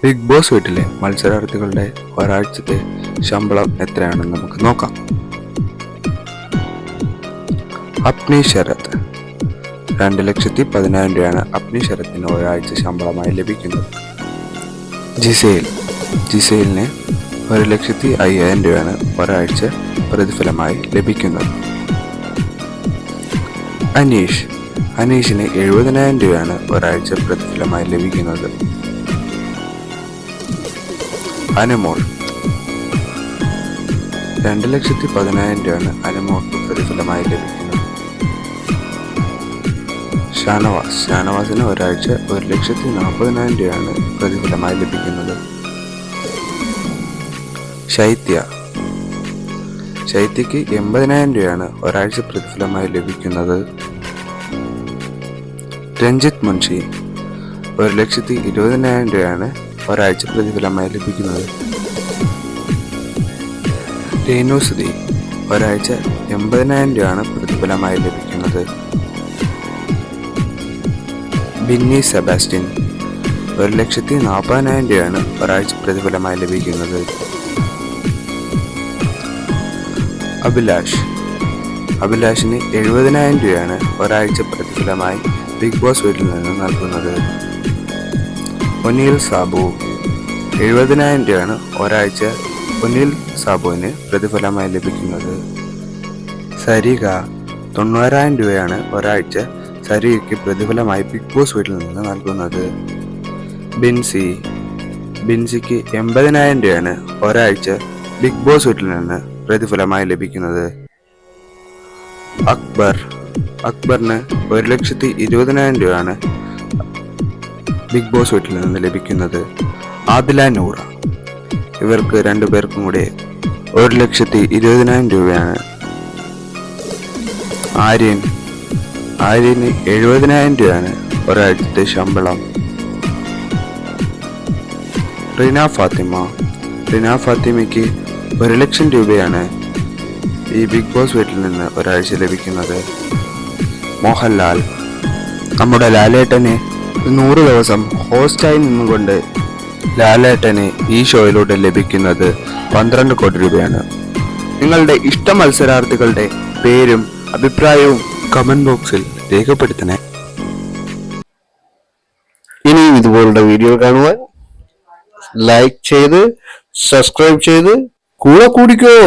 Big boss വീട്ടിലെ മത്സരാർത്ഥികളുടെ ഒരാഴ്ചത്തെ ശമ്പളം എത്രയാണെന്ന് നമുക്ക് നോക്കാം. അപ്നി ശരത് 2,10,000 രൂപയാണ് അപ്നി ശരത്തിന് ഒരാഴ്ച ശമ്പളമായി ലഭിക്കുന്നത്. ജിസേലിന് 1,05,000 രൂപയാണ് ഒരാഴ്ച പ്രതിഫലമായി ലഭിക്കുന്നത്. അനീഷിന് 70,000 രൂപയാണ് ഒരാഴ്ച പ്രതിഫലമായി ലഭിക്കുന്നത്. അനുമോൾ 2,10,000 രൂപയാണ് അനുമോൾക്ക് പ്രതിഫലമായി ലഭിക്കുന്നത്. ഷാനവാസിന് ഒരാഴ്ച 1,40,000 രൂപയാണ് പ്രതിഫലമായി ലഭിക്കുന്നത്. ശൈത്യക്ക് 80,000 രൂപയാണ് ഒരാഴ്ച പ്രതിഫലമായി ലഭിക്കുന്നത്. രഞ്ജിത്ത് മുൻഷി 1,20,000 രൂപയാണ് ഒരാഴ്ച പ്രതിഫലമായി ലഭിക്കുന്നത്. രേണുസുതി ഒരാഴ്ച 80,000 രൂപയാണ് പ്രതിഫലമായി ലഭിക്കുന്നത്. ബിന്നി സെബാസ്റ്റ്യൻ 1,40,000 രൂപയാണ് ഒരാഴ്ച പ്രതിഫലമായി ലഭിക്കുന്നത്. അഭിലാഷിന് 70,000 രൂപയാണ് ഒരാഴ്ച പ്രതിഫലമായി ബിഗ് ബോസ് വീട്ടിൽ നിന്ന് നൽകുന്നത്. ഒനിൽ സാബു 70,000 രൂപയാണ് ഒരാഴ്ച ഒനിൽ സാബുവിന് പ്രതിഫലമായി ലഭിക്കുന്നത്. സരിക 90,000 രൂപയാണ് ഒരാഴ്ച സരികയ്ക്ക് പ്രതിഫലമായി ബിഗ് ബോസ് വീട്ടിൽ നിന്ന് നൽകുന്നത്. ബിൻസിക്ക് 80,000 രൂപയാണ് ഒരാഴ്ച ബിഗ് ബോസ് വീട്ടിൽ നിന്ന് പ്രതിഫലമായി ലഭിക്കുന്നത്. അക്ബറിന് 1,20,000 രൂപയാണ് ബിഗ് ബോസ് വീട്ടിൽ നിന്ന് ലഭിക്കുന്നത്. ആദില നൂറ ഇവർക്ക് രണ്ടുപേർക്കും കൂടെ 1,20,000 രൂപയാണ്. ആര്യന് 70,000 രൂപയാണ് ഒരാഴ്ചത്തെ ശമ്പളം. റിന ഫാത്തിമയ്ക്ക് 1,00,000 രൂപയാണ് ഈ ബിഗ് ബോസ് വീട്ടിൽ നിന്ന് ഒരാഴ്ച ലഭിക്കുന്നത്. മോഹൻലാൽ നമ്മുടെ ലാലേട്ടനെ 100 ദിവസം ഹോസ്റ്റായി നിന്നുകൊണ്ട് ലാലേട്ടന് ഈ ഷോയിലൂടെ ലഭിക്കുന്നത് 12 കോടി രൂപയാണ്. നിങ്ങളുടെ ഇഷ്ട മത്സരാർത്ഥികളുടെ പേരും അഭിപ്രായവും കമന്റ് ബോക്സിൽ രേഖപ്പെടുത്തണേ. ഇനിയും ഇതുപോലുള്ള വീഡിയോ കാണുവാൻ ലൈക്ക് ചെയ്ത് സബ്സ്ക്രൈബ് ചെയ്ത് കൂടെ കൂടിക്കോ.